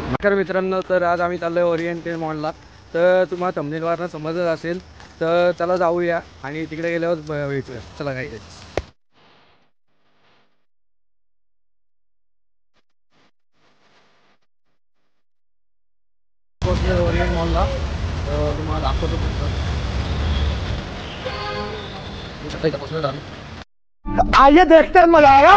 नमस्कार मित्रांनो, तर आज आम्ही चाललोय ओरिएंटल मॉलला. तर तुम्हाला थंबनेलवरनं समजत असेल, तर चला जाऊया आणि तिकडे गेल्यावर भेटूया. चला काही ओरिएंट मॉलला तुम्हाला दाखवतो. आइए देखते हैं, मजा आएगा.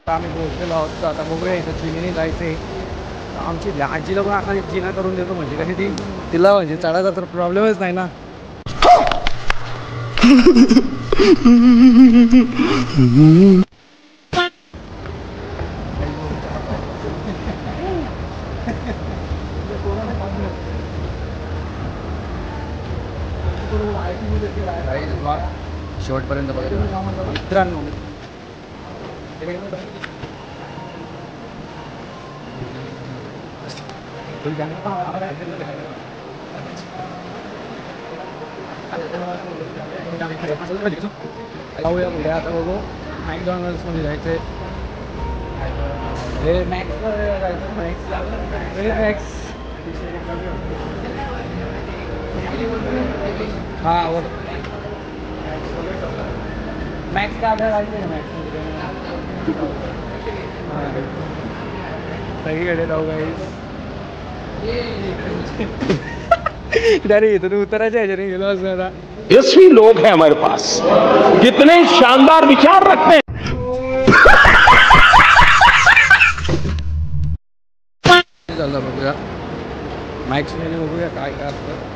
आम्ही पोहोचलेलो आहोत. तर आता बघूया इथं जिन्याने जायचंय. आमची आजीला पण आता जिना करून देतो, म्हणजे कशी तिला म्हणजे चढायचा तर प्रॉब्लेमच नाही ना. शेवटपर्यंत बघा मित्रांनो. जाऊया पुढे. आता बघू मॅकडॉनल्ड्स मध्ये जायचंय. मॅक्स हा मॅक्स का ऑर्डर आहे. मॅक्स सगळीकडे जाऊ काही. अरे इथून उतरायच्या ह्याच्याने गेलो असं आता. यशस्वी लोग हैं हमारे पास, कितने शानदार विचार रखते हैं. चाललं बघूया मॅक्स मध्ये, बघूया काय काय असतं.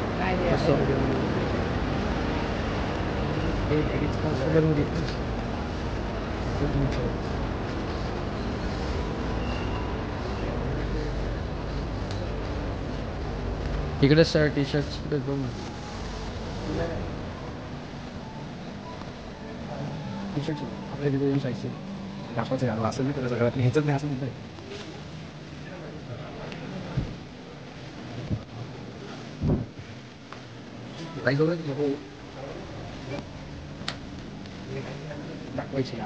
इकडे सर टी शर्ट आपल्या तिथे येऊन जायचं दाखवायचं घालवा असं नाही. सगळ्यात ह्याच नाही असं म्हणतंय. दाखवायची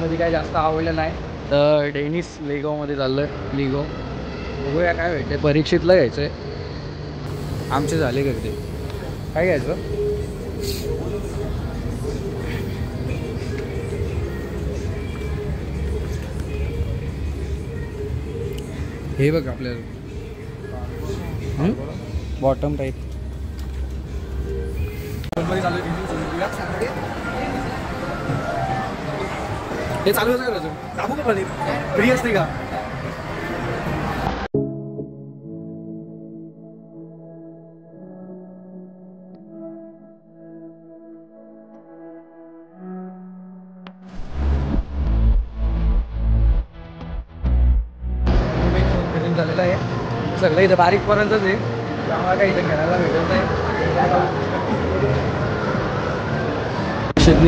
मध्ये काय जास्त आवडलं नाही. तर डेनिस लेगोमध्ये चाललोय. लिगो बघूया काय भेटते. परीक्षितला घ्यायचंय. आमचे झाले गर्दी. काय घ्यायचं. हे बघ आपल्याला बॉटम टाईप. हे चालू असं करायचं. दाबू का फ्री असते का. झालेलं आहे सगळं. इथं बारीकपर्यंतच आहे. आम्हाला काही इथं खेळायला भेटत नाही.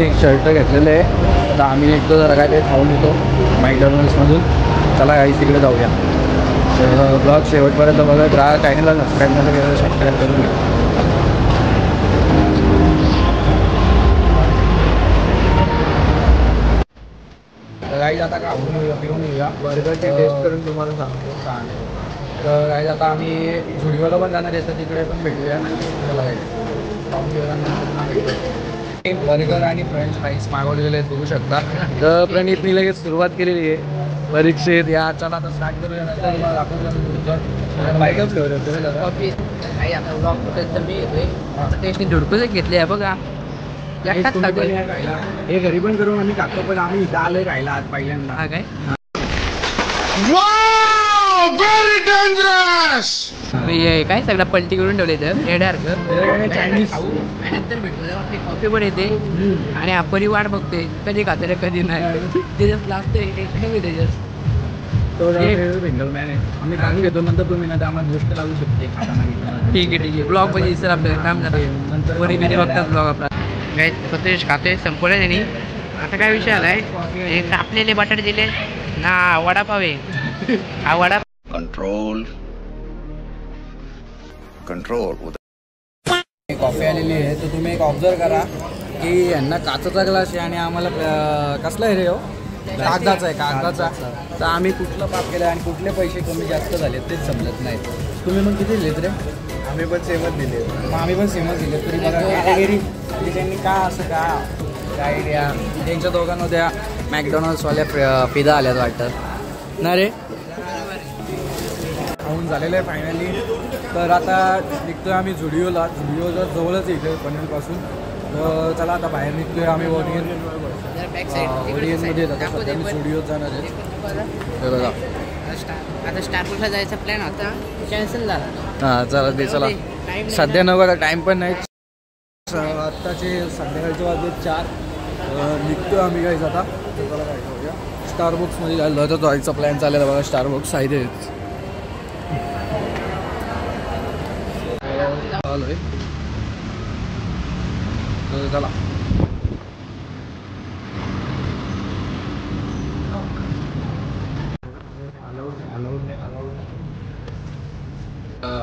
एक शर्ट घेतलेलं आहे. आता आम्ही निघतो जरा काय ते खाऊन येतो मॅकडॉनल्ड्समधून. चला काही तिकडे जाऊया. तर ब्लॉग शेवटपर्यंत बघत राहा. चॅनलला सबस्क्राईब नसेल केलं सबस्क्राईब करून घ्या. काही आता खाऊन येऊया पिऊन येऊया. बर्गरची टेस्ट करून तुम्हाला सांगतो छान. तर काही आता आम्ही झुडिओला पण जाणार आहे. तर तिकडे पण भेटूया. चला खाऊन घेऊया. बर्गर आणि फ्रेंच फ्राईज मागवलेले आहेत बघू शकता. तर प्रणितनी लगेच सुरुवात केलेली आहे. परीक्षेत या चला आता स्टार्ट करूया. बाईक फ्लेवर धुडकूच घेतले आहे बघा. हे घरी पण करून आम्ही खातो. पण आम्ही इथं आलोय राहिला आज पहिल्यांदा. हा काय हे काय सगळं पलटी करून ठेवले तर रेड्यासारखं चायनीज नंतर भेटतो तेव्हा आपली कॉफी पण येते आणि आपण वाट बघतोय कधी खाते कधी नाही ते जस्ट लागतोय त्याच्यात सिंगल मॅन आहे आम्ही काम घेतो नंतर तुम्ही ना आम्हाला गोष्ट लागू शकते ठीक आहे ब्लॉग मध्ये दिसेल आपल्याला काम झालं नंतर वरी बिरी बघतात ब्लॉग आपला काय सतेश खातोय संपवलं त्यांनी आता काय विषय आलाय हे कापलेले बटाटे दिले ना वडापाव आहे हा वडा कंट्रोल कॉफी आलेली आहे तर तुम्ही एक ऑब्झर्व करा की यांना काचेचा ग्लास आहे आणि आम्हाला कसला आहे रे हो कागदाचा आहे कागदाचा तर आम्ही कुठलं पाप केलं आणि कुठले पैसे कमी जास्त झाले तेच समजत नाही तुम्ही मग किती दिलेत रे आम्ही पण सेमच दिले मग आम्ही पण सेमच दिले तरी बघा कॅटेगरी म्हणजे त्यांनी का असं का काय आयडिया त्यांच्या दोघांना त्या मॅकडॉनल्ड्सवाल्या पिझ्झा आल्यात वाटतं ना रे खाऊन झालेलं आहे फायनली तर आता निघतोय आम्ही झुडिओला जवळच इथे पनवेलपासून तर चला आता बाहेर निघतोय आम्ही ओरियनमध्ये जातो सध्या मी झुडिओत जाणार आहे बघा आता स्टारबक्सला जायचा प्लॅन होता कॅन्सल झाला हां चला ते चला सध्या न बघा टाईम पण नाही आत्ताचे संध्याकाळचे वाजले 4 निघतोय आम्ही काहीच आता तर चला काय करूया स्टारबक्समध्ये जायला तर जायचा प्लॅन चाललेला बघा स्टारबक्स आहे तेच आलोय चला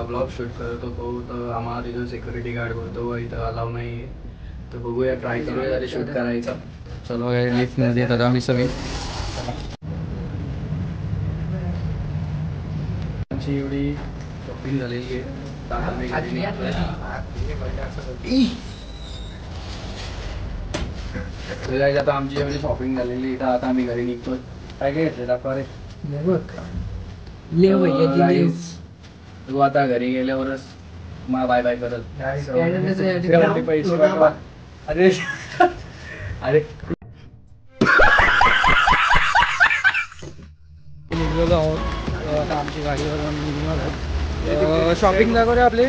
ब्लॉग शूट करत होतो तर आम्हाला तिथं सिक्युरिटी गार्ड बोलतो इथं अलाव नाही आहे तर बघूया ट्राय करूया शूट करायचा चलो लिफ्टमध्ये येतात आम्ही सगळी आमची एवढी शॉपिंग झालेली आहे आता आमची एवढी शॉपिंग झालेली तर आता आम्ही घरी निघतोय काय काय घेतलं दाखवा रे तू आता घरी गेल्यावरच मला बाय बाय करत पैसे पाठवा अरे अरे निघलेलो आहोत आता आमची गाडीवर शॉपिंग दाखव रे आपले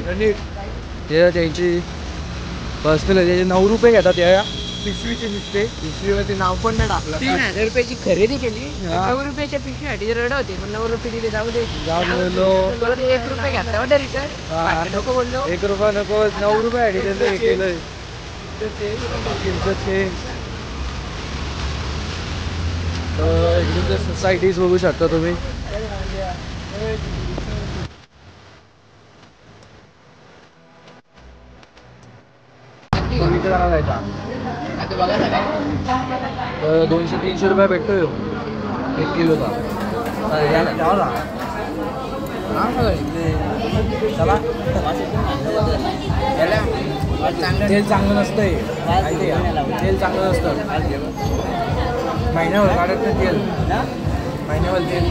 ते त्यांची पर्सनल त्याचे 9 रुपये घेतात या पिशवीचे नुसते पिशवीवरती नाव पण नाही टाकलं 3000 रुपयाची खरेदी केली 9 रुपयाच्या पिशवीसाठी रड होते पण 9 रुपये दिले जाऊ दे बोललो 1 रुपये घातला वाटतं रिटर्न नको बोललो 1 रुपया नको 9 रुपये त्यांचं हे केलंय एकदम सोसायटीज बघू शकता तुम्ही जायचा 200-300 रुपये भेटतोय 1 किलोचा चला तेल चांगलं नसतंय तेल चांगलं नसतं महिन्यावर काढत नाही तेल महिन्यावर तेल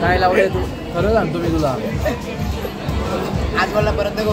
काय लावलंय तू खरं सांगतो मी तुला आज मला परत नको